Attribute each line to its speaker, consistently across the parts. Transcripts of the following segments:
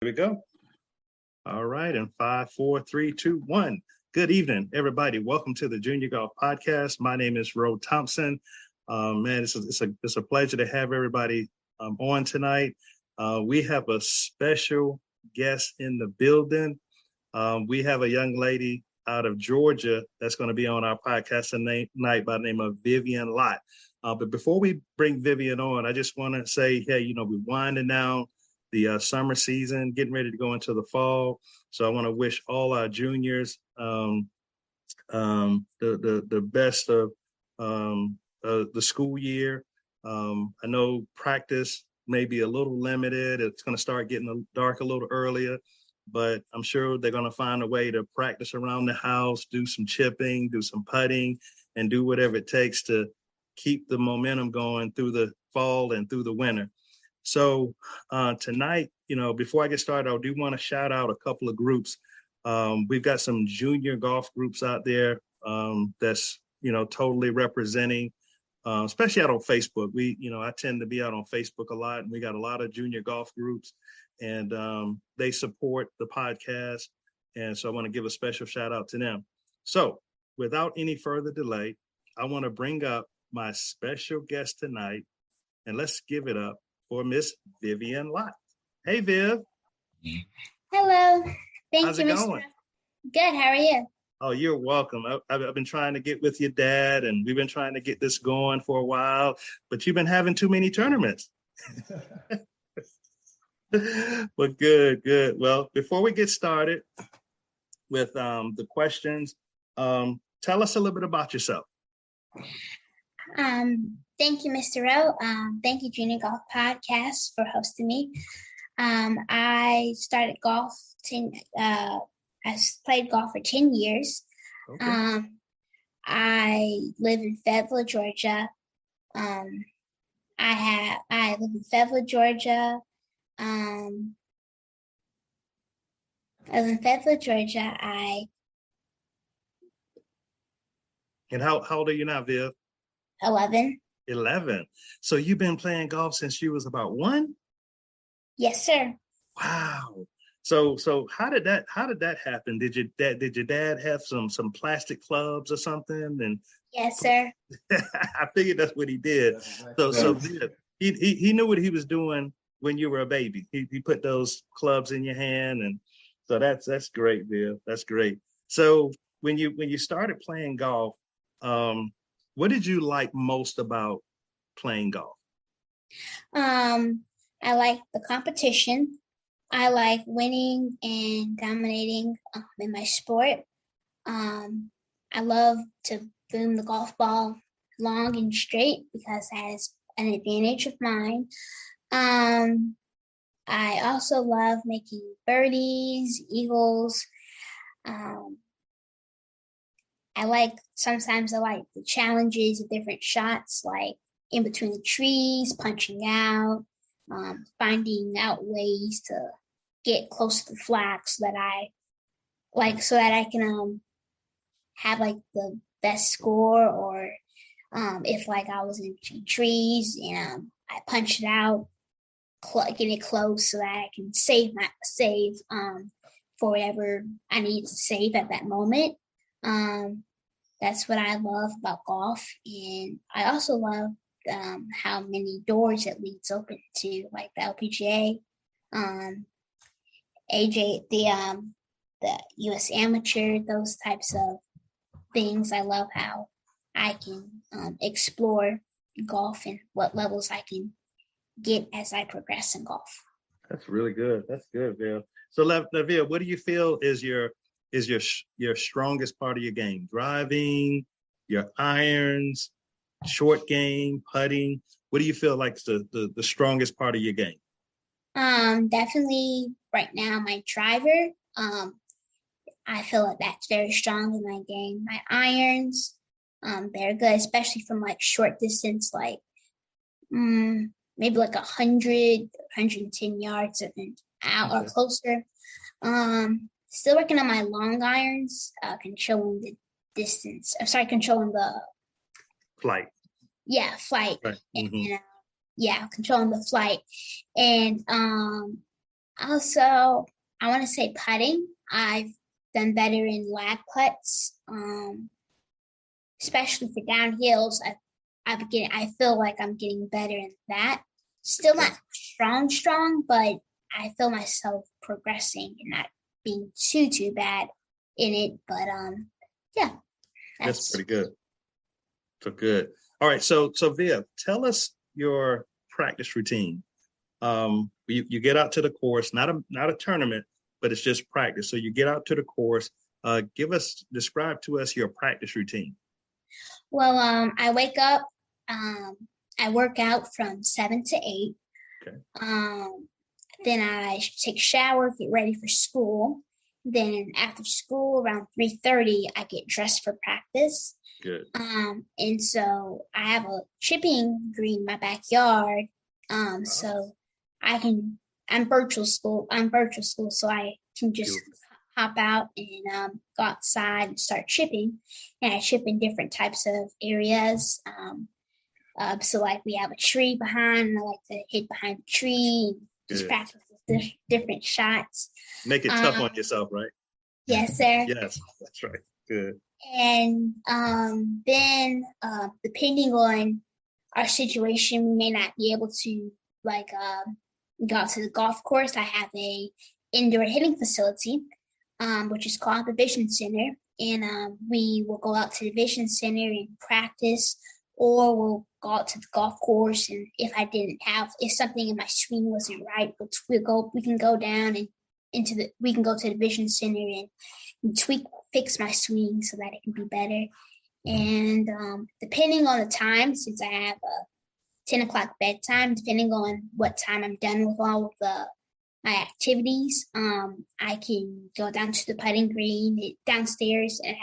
Speaker 1: Here we go. All right. And 5, 4, 3, 2, 1. Good evening, everybody. Welcome to the Junior Golf Podcast. My name is Ro Thompson. Man, it's a pleasure to have everybody on tonight. We have a special guest in the building. We have a young lady out of Georgia that's going to be on our podcast tonight by the name of Vivian Lott. But before we bring Vivian on, I just want to say, hey, we're winding down the summer season, getting ready to go into the fall. So I want to wish all our juniors the best of the school year. I know practice may be a little limited. It's going to start getting dark a little earlier, but I'm sure they're going to find a way to practice around the house, do some chipping, do some putting, and do whatever it takes to keep the momentum going through the fall and through the winter. So tonight, before I get started, I do want to shout out a couple of groups. We've got some junior golf groups out there that's, totally representing, especially out on Facebook. I tend to be out on Facebook a lot, and we got a lot of junior golf groups, and they support the podcast. And so I want to give a special shout out to them. So without any further delay, I want to bring up my special guest tonight, and let's give it up for Miss Vivian Lott. Hey, Viv.
Speaker 2: Hello.
Speaker 1: How's it going?
Speaker 2: Good. How are you?
Speaker 1: Oh, you're welcome. I've been trying to get with your dad, and we've been trying to get this going for a while, but you've been having too many tournaments. Well, good. Well, before we get started with the questions, tell us a little bit about yourself.
Speaker 2: Thank you, Mr. Rowe. Thank you, Junior Golf Podcast, for hosting me. I started golf. I played golf for 10 years. Okay. I live in Fayetteville, Georgia. I live in Fayetteville, Georgia. And
Speaker 1: how old are you now, Viv?
Speaker 2: 11.
Speaker 1: 11. So you've been playing golf since you was about 1?
Speaker 2: Yes, sir.
Speaker 1: Wow. So how did that happen? Did your dad have some plastic clubs or something? And
Speaker 2: yes, sir.
Speaker 1: I figured that's what he did. So he knew what he was doing when you were a baby. He put those clubs in your hand, and so that's great, Viv. That's great. So when you started playing golf, what did you like most about playing golf?
Speaker 2: I like the competition. I like winning and dominating in my sport. I love to boom the golf ball long and straight because that is an advantage of mine. I also love making birdies, eagles. Sometimes I like the challenges of different shots, like in between the trees, punching out, finding out ways to get close to the flag so that I can have like the best score, or if like I was in trees and I punched it out, get it close so that I can save for whatever I need to save at that moment. That's what I love about golf, and I also love how many doors it leads open to, like the LPGA, the U.S. Amateur, those types of things. I love how I can explore golf and what levels I can get as I progress in golf.
Speaker 1: That's really good. That's good, Viv. So, Viv, what do you feel is your strongest part of your game? Driving, your irons, short game, putting. What do you feel like is the strongest part of your game?
Speaker 2: Definitely right now my driver. I feel like that's very strong in my game. My irons, they're good, especially from like short distance, like maybe like 100, 110 yards out or closer. Still working on my long irons, controlling the distance. Controlling the
Speaker 1: flight.
Speaker 2: Yeah, flight.
Speaker 1: Right. Mm-hmm.
Speaker 2: And controlling the flight. And Also, I want to say putting. I've done better in lag putts, especially for downhills. I feel like I'm getting better in that. Still
Speaker 1: Okay.
Speaker 2: not strong, but I feel myself progressing and not being too bad in it. But yeah,
Speaker 1: That's
Speaker 2: that's
Speaker 1: pretty good. So good. All right. So Viv, tell us your practice routine. You get out to the course, not a tournament, but it's just practice. So you get out to the course. Describe to us your practice routine.
Speaker 2: well. I wake up. Um, I work out from 7 to 8.
Speaker 1: Okay.
Speaker 2: Um, then I take a shower, get ready for school. Then after school, around 3:30, I get dressed for practice.
Speaker 1: Good.
Speaker 2: And so I have a chipping green in my backyard.
Speaker 1: Wow.
Speaker 2: So I can. I'm virtual school, so I can just
Speaker 1: Beautiful.
Speaker 2: hop out and go outside and start chipping. And I chip in different types of areas. So like we have a tree behind, and I like to hit behind the tree and just
Speaker 1: Good.
Speaker 2: practice with different shots.
Speaker 1: Make it tough on
Speaker 2: Um,
Speaker 1: yourself, right?
Speaker 2: yes, sir.
Speaker 1: Yes, that's right. Good.
Speaker 2: And then depending on our situation, we may not be able to like go out to the golf course. I have a indoor hitting facility, which is called the Vision Center, and we will go out to the Vision Center and practice, or we'll go out to the golf course. And if something in my swing wasn't right, we can go down and we can go to the Vision Center and fix my swing so that it can be better. And depending on the time, since I have a 10 o'clock bedtime, depending on what time I'm done with all of my activities, I can go down to the putting green downstairs, and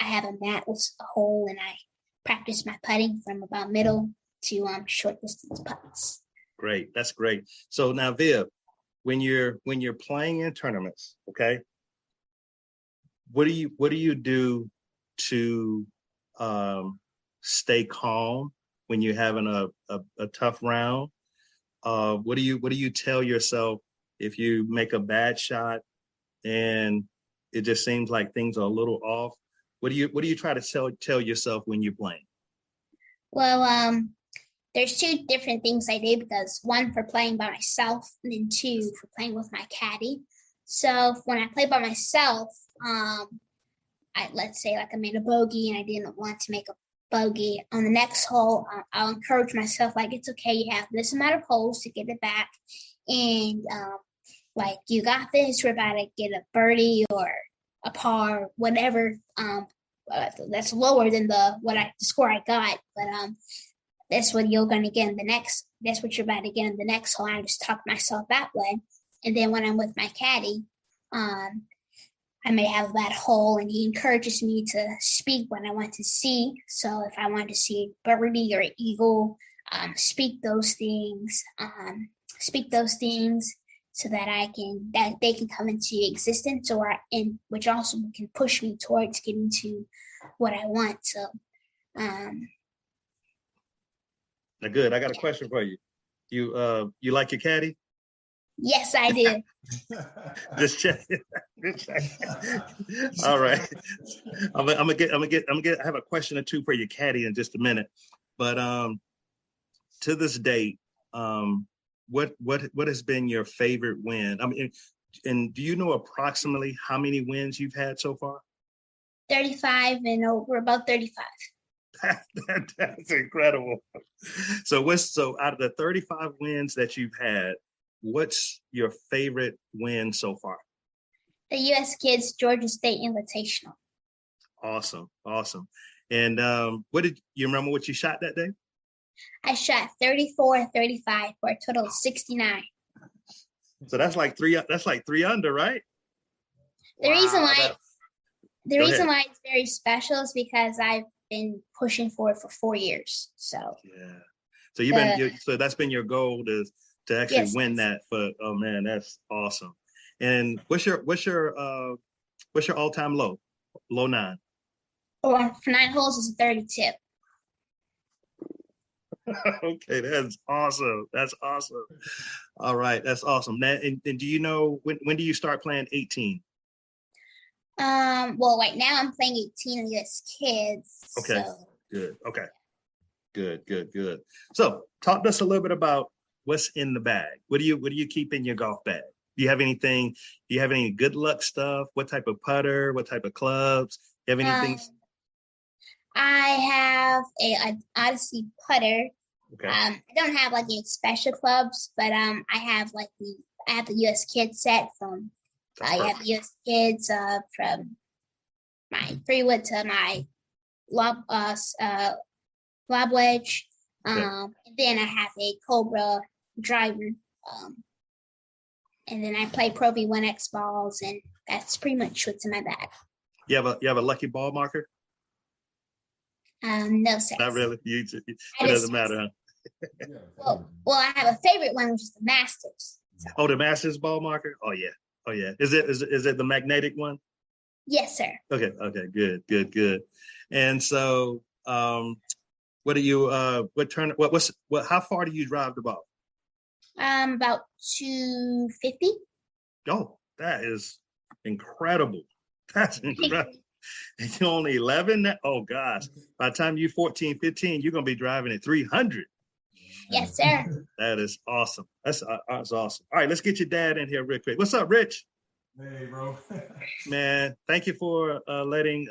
Speaker 2: I have a mat with a hole, and I practice my putting from about middle to short distance putts.
Speaker 1: Great. That's great. So now, Viv, when you're playing in tournaments, okay, what do you do to stay calm when you're having a tough round? What do you tell yourself if you make a bad shot and it just seems like things are a little off? What do you try to tell yourself when you're playing?
Speaker 2: Well, there's two different things I do, because one for playing by myself, and then two for playing with my caddy. So when I play by myself, let's say like I made a bogey and I didn't want to make a bogey on the next hole. I'll encourage myself, like, it's okay, you have this amount of holes to get it back, and like, you got this. We're about to get a birdie or a par, whatever. That's lower than the score I got, but that's what you're gonna get in the next. That's what you're about to get in the next hole. I just talk myself that way, and then when I'm with my caddy, I may have a bad hole, and he encourages me to speak what I want to see. So if I want to see a birdie or an eagle, speak those things. So that they can come into existence, which also can push me towards getting to what I want. So,
Speaker 1: Now, good. I got a question for you. You like your caddy?
Speaker 2: yes, I do.
Speaker 1: Just check. Just check. All right. I'm gonna get. I have a question or two for your caddy in just a minute, but to this date, what has been your favorite win? I mean, and do you know approximately how many wins you've had so far?
Speaker 2: 35 and over, about 35.
Speaker 1: That's incredible. So out of the 35 wins that you've had, what's your favorite win so far?
Speaker 2: The U.S. Kids Georgia State Invitational.
Speaker 1: Awesome. And what did you remember what you shot that day?
Speaker 2: I shot 34-35 for a total of 69.
Speaker 1: So that's like three under, right?
Speaker 2: The reason why
Speaker 1: ahead.
Speaker 2: why it's very special is because I've been pushing for it for 4 years. So
Speaker 1: yeah. So so that's been your goal to actually
Speaker 2: yes.
Speaker 1: win that. But oh man, that's awesome. And what's your all-time low? Low 9.
Speaker 2: Or for 9 holes is 32.
Speaker 1: Okay, that's awesome. That's awesome. All right, that's awesome. Now, and do you know when do you start playing 18?
Speaker 2: Well, right now I'm playing 18 on US Kids,
Speaker 1: Okay,
Speaker 2: so
Speaker 1: good. Okay, good. So, talk to us a little bit about what's in the bag. What do you keep in your golf bag? Do you have anything? Do you have any good luck stuff? What type of putter? What type of clubs? Do you have anything?
Speaker 2: um, I have a Odyssey putter.
Speaker 1: Okay,
Speaker 2: I don't have like any special clubs, but I have the US Kids set from
Speaker 1: that's
Speaker 2: I have
Speaker 1: perfect.
Speaker 2: US Kids from my 3 wood to my lob lob wedge.
Speaker 1: Okay,
Speaker 2: And then I have a Cobra driver. Um, and then I play Pro V1X balls, and that's pretty much what's in my bag.
Speaker 1: you have a lucky ball marker?
Speaker 2: No
Speaker 1: Not
Speaker 2: sense.
Speaker 1: really.
Speaker 2: I
Speaker 1: It doesn't
Speaker 2: just
Speaker 1: matter, huh?
Speaker 2: well, I have a favorite one, which is the Masters. So,
Speaker 1: Oh, the Masters ball marker. Oh yeah. Oh yeah. Is it the magnetic one?
Speaker 2: yes, sir.
Speaker 1: Okay. Good. And so, what do you what turn what how far do you drive the ball?
Speaker 2: About 250.
Speaker 1: Oh, that is incredible. That's incredible. And you're only 11? Oh gosh. By the time you're 14, 15, you're gonna be driving at 300.
Speaker 2: Yes, sir.
Speaker 1: That is awesome. That's awesome. All right, let's get your dad in here real quick. What's up, Rich?
Speaker 3: Hey, bro.
Speaker 1: Man, thank you for letting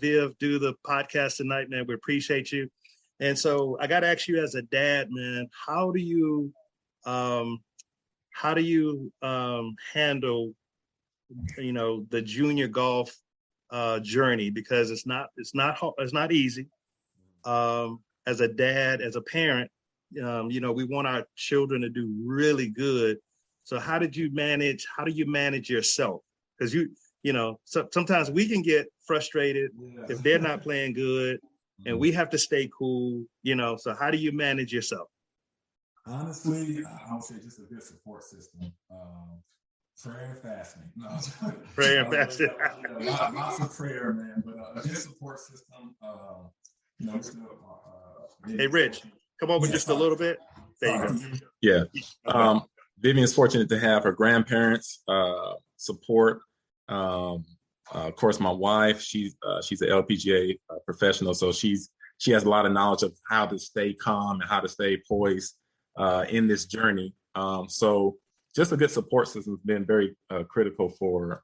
Speaker 1: Viv do the podcast tonight, man. We appreciate you. And so I got to ask you as a dad, man, um, how do you handle, the junior golf journey, because it's not easy. As a dad, as a parent, we want our children to do really good. So how do you manage yourself? Because sometimes we can get frustrated
Speaker 3: Yeah.
Speaker 1: if they're not playing good, and we have to stay cool. So how do you manage yourself?
Speaker 3: Honestly, I would say just a good support system. Prayer and fasting. No,
Speaker 1: Prayer and fasting.
Speaker 3: lots of prayer, man. But a good support system.
Speaker 1: Hey, Rich, come over
Speaker 3: Yeah,
Speaker 1: just a little bit. There you go.
Speaker 4: Yeah.
Speaker 1: Okay.
Speaker 4: Vivian's fortunate to have her grandparents support. Of course, my wife, she's an LPGA professional, so she has a lot of knowledge of how to stay calm and how to stay poised in this journey. So just a good support system has been very critical for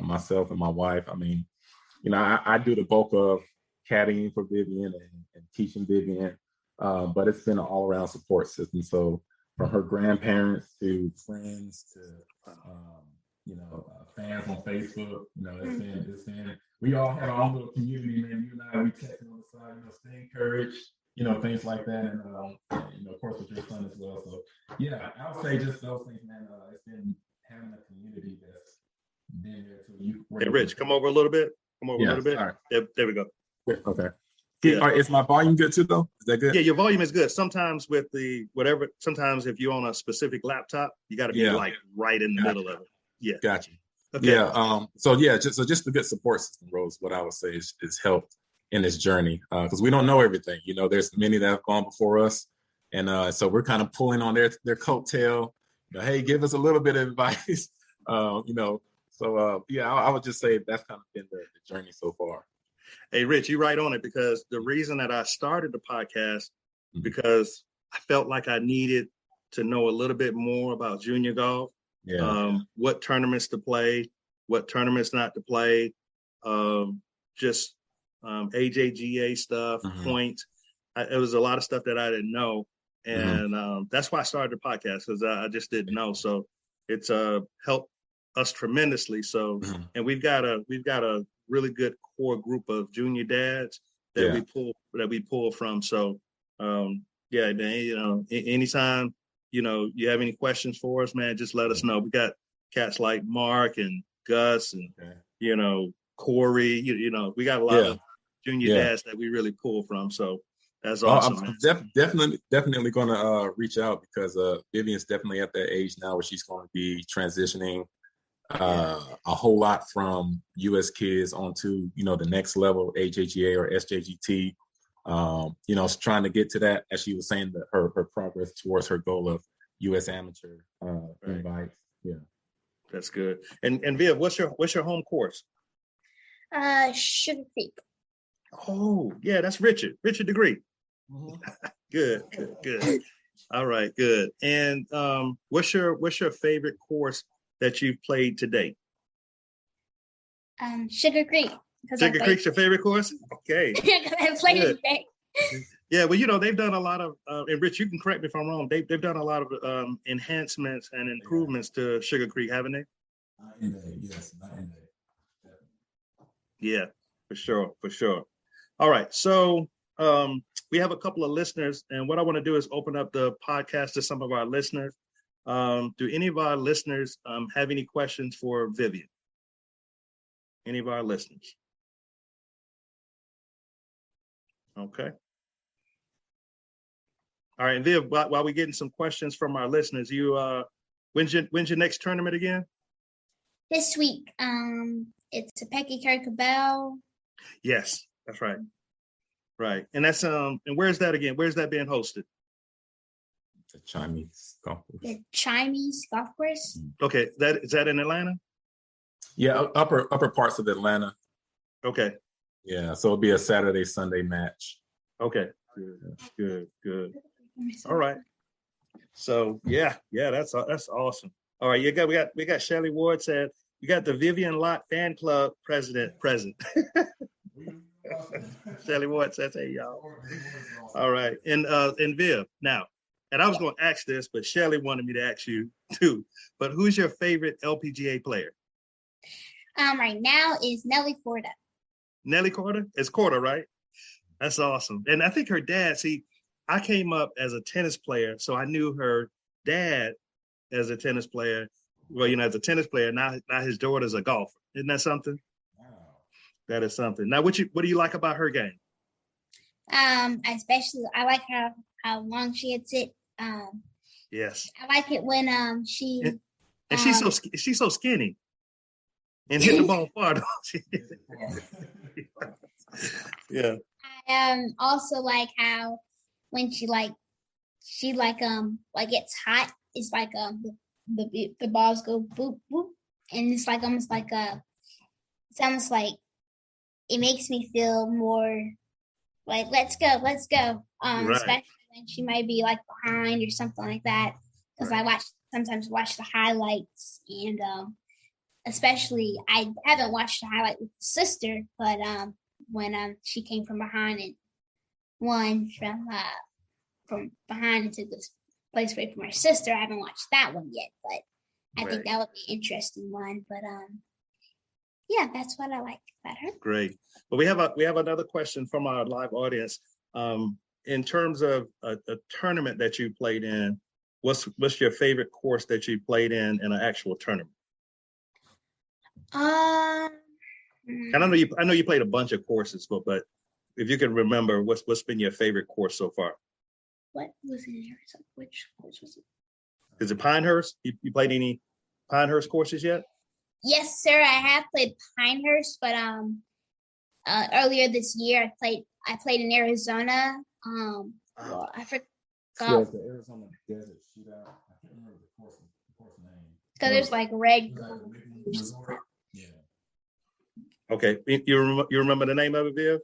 Speaker 4: myself and my wife. I mean, I do the bulk of caddying for Vivian and teaching Vivian, but it's been an all-around support system. So from her grandparents to friends to fans on Facebook, it's been we all have our own little community, man. You and I, we text on the side, stay encouraged, things like that, and of course with your son as well. So yeah, I would say just those things, man. It's been having a community that's been there to you.
Speaker 1: Hey, Rich, come over a little bit. Come over a little bit.
Speaker 4: Sorry.
Speaker 1: There we go.
Speaker 4: Okay.
Speaker 1: Yeah.
Speaker 4: Is my volume good too, though? Is that good?
Speaker 1: Yeah, your volume is good. Sometimes with sometimes if you're on a specific laptop, you got to be like right in the middle of it. Yeah.
Speaker 4: Gotcha.
Speaker 1: Okay.
Speaker 4: Yeah. Just a good support system, Rose, what I would say is helped in this journey, because we don't know everything. There's many that have gone before us, and so we're kind of pulling on their coattail. Hey, give us a little bit of advice. I would just say that's kind of been the journey so far.
Speaker 1: Hey, Rich, you're right on it, because the reason that I started the podcast, because I felt like I needed to know a little bit more about junior golf.
Speaker 4: Yeah.
Speaker 1: What tournaments to play, what tournaments not to play, just AJGA stuff, points. It was a lot of stuff that I didn't know, and that's why I started the podcast, because I just didn't know. So it's helped us tremendously. So, and we've got a really good core group of junior dads that we pull from. So, anytime you have any questions for us, man, just let us know. We got cats like Mark and Gus and Corey. We got a lot of junior dads that we really pull from. So that's awesome.
Speaker 4: I'm definitely going to reach out, because Vivian's definitely at that age now where she's going to be transitioning a whole lot from US Kids onto the next level, AJGA or SJGT. trying to get to that, as she was saying, that her progress towards her goal of U.S. amateur invites. Yeah,
Speaker 1: that's good. And Viv, what's your home course?
Speaker 2: Sugar Creek.
Speaker 1: Oh, yeah, that's Richard Degree.
Speaker 3: Mhm.
Speaker 1: Good. All right, good. And what's your favorite course that you've played to date?
Speaker 2: Sugar Creek.
Speaker 1: Sugar Creek's your favorite course? Okay.
Speaker 2: I played it today.
Speaker 1: Yeah, well, they've done a lot of, and Rich, you can correct me if I'm wrong. They've done a lot of enhancements and improvements to Sugar Creek, haven't they?
Speaker 3: Yes, not in there.
Speaker 1: Yeah, for sure. All right, so we have a couple of listeners, and what I want to do is open up the podcast to some of our listeners. Do any of our listeners have any questions for Vivian? Any of our listeners? Okay. All right, and Viv, while we're getting some questions from our listeners, when's your next tournament again?
Speaker 2: This week, it's a Pecky Kirkabell.
Speaker 1: Yes, that's right. Right, and that's and where's that again? Where's that being hosted?
Speaker 4: The Chinese golf course.
Speaker 2: The Chinese golf course.
Speaker 1: Okay, is that in Atlanta?
Speaker 4: Yeah, upper parts of Atlanta.
Speaker 1: Okay.
Speaker 4: Yeah, so it'll be a Saturday, Sunday match.
Speaker 1: Okay. Good. All right. So yeah, that's awesome. All right, we got Shelly Ward said you got the Vivian Lott fan club president present. Shelly Ward says, "Hey y'all." All right, and Viv now, and I was going to ask this, but Shelly wanted me to ask you too. But who's your favorite LPGA player?
Speaker 2: Right now is Nelly Corda.
Speaker 1: Nelly Corda? It's Corda, right? That's awesome. And I think her dad, I came up as a tennis player, so I knew her dad as a tennis player. Well, as a tennis player, now his daughter's a golfer. Isn't that something?
Speaker 3: Wow.
Speaker 1: That is something. Now, what do you like about her game?
Speaker 2: Especially I like how long she hits it.
Speaker 1: Yes.
Speaker 2: I like it when she
Speaker 1: and she's so skinny and hit the ball far. Yeah.
Speaker 2: I also like how when she gets hot, it's like the balls go boop boop, and it's like almost like it's almost like it makes me feel more like let's go.
Speaker 1: Right.
Speaker 2: Especially when she might be like behind or something like that, because
Speaker 1: Right.
Speaker 2: I sometimes watch the highlights, and especially I haven't watched the highlight with the sister, but when she came from behind and won from behind and took this place away from her sister. I haven't watched that one yet, but I think that would be an interesting one. But yeah, that's what I like about her.
Speaker 1: Great. Well, we have another question from our live audience. In terms of a tournament that you played in, what's your favorite course that you played in an actual tournament? And I know you played a bunch of courses, but if you can remember, what's been your favorite course so far?
Speaker 2: What was in Arizona? Which course was it?
Speaker 1: Is it Pinehurst? You played any Pinehurst courses yet?
Speaker 2: Yes, sir. I have played Pinehurst, but earlier this year I played in Arizona. Well, I forgot.
Speaker 3: Yeah, the Arizona Desert Shootout. I can't remember the course name.
Speaker 2: Because there's like red.
Speaker 3: Resort. Yeah.
Speaker 1: Okay, you remember the name of it, Viv?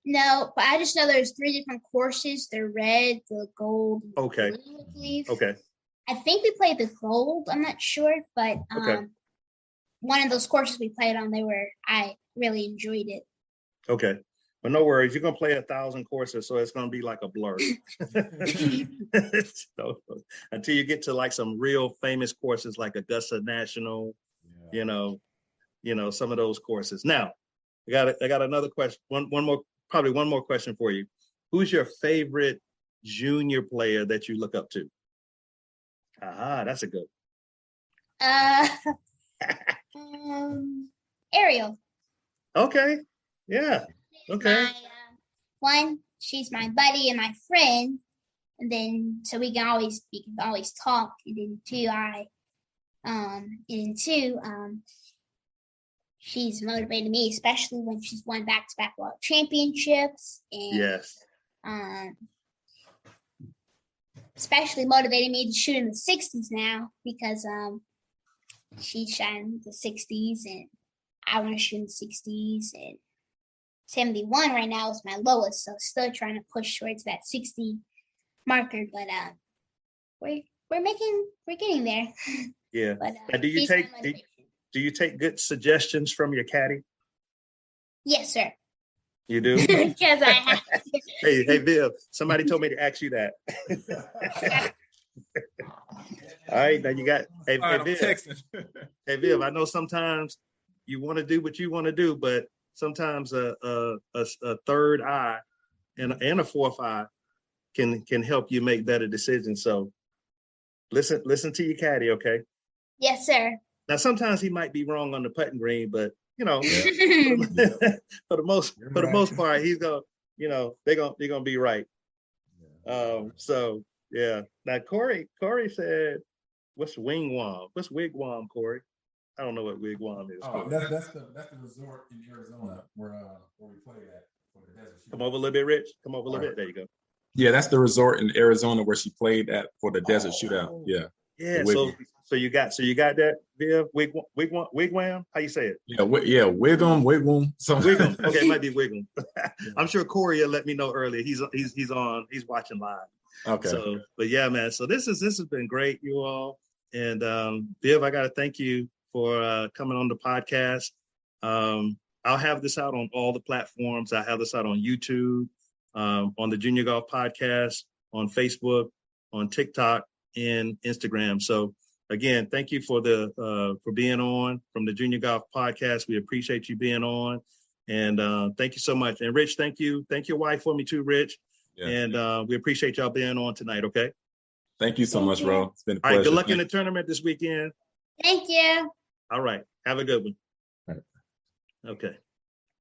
Speaker 2: No, but I just know there's 3 different courses. The red, the gold, and
Speaker 1: Okay.
Speaker 2: the blue, I believe.
Speaker 1: Okay.
Speaker 2: I think we played the gold. I'm not sure, but
Speaker 1: Okay.
Speaker 2: one of those courses we played on, I really enjoyed it.
Speaker 1: Okay. But no worries, you're gonna play 1,000 courses, so it's gonna be like a blur. So, until you get to like some real famous courses like Augusta National, some of those courses. Now, I got another question. Probably one more question for you. Who's your favorite junior player that you look up to? That's a good
Speaker 2: Ariel.
Speaker 1: Okay. Yeah. Okay.
Speaker 2: She's my buddy and my friend, and then so we can always talk. And then two, she's motivated me, especially when she's won back-to-back world championships. And
Speaker 1: Yes.
Speaker 2: Especially motivated me to shoot in the 60s now because she's shot in the 60s and I want to shoot in the 60s, and 71 right now is my lowest, so still trying to push towards that 60 marker, but we're getting there.
Speaker 1: Yeah.
Speaker 2: But
Speaker 1: Now, do you take good suggestions from your caddy?
Speaker 2: Yes, sir.
Speaker 1: You do?
Speaker 2: Because I have to.
Speaker 1: Hey, Viv, somebody told me to ask you that. All right, now you got, hey, Viv, I know sometimes you want to do what you want to do, but sometimes a third eye and a fourth eye can help you make better decisions. So listen to your caddy, okay?
Speaker 2: Yes, sir.
Speaker 1: Now sometimes he might be wrong on the putting green, but you know, for the most part, he's gonna, you know, they're gonna be right. So yeah. Now Corey said, "What's wigwam? What's wigwam, Corey?" I don't know what wigwam is.
Speaker 3: Oh, that's the resort in Arizona where we played at for the desert.
Speaker 1: Come over a little bit, Rich. Come over a little bit. There you go.
Speaker 4: Yeah, that's the resort in Arizona where she played at for the desert shootout. Yeah.
Speaker 1: Yeah. So you got that, Viv? Wigwam? How you say it?
Speaker 4: Yeah, wigwam. So
Speaker 1: Wigwam. Okay, it might be wigwam. I'm sure Corey will let me know earlier. He's watching live.
Speaker 4: Okay.
Speaker 1: So, but yeah, man. So this has been great, you all. And Viv, I gotta thank you for coming on the podcast. I'll have this out on all the platforms. I have this out on YouTube, on the Junior Golf Podcast, on Facebook, on TikTok, and Instagram. So again, thank you for being on from the Junior Golf Podcast. We appreciate you being on, and thank you so much. And Rich, thank you. Thank your wife for me too, Rich. Yeah. And we appreciate y'all being on tonight. Okay.
Speaker 4: Thank you so much, Ro. It's been a pleasure.
Speaker 1: All right. Good luck in the tournament this weekend.
Speaker 2: Thank you.
Speaker 1: All right. Have a good one.
Speaker 4: All right.
Speaker 1: Okay.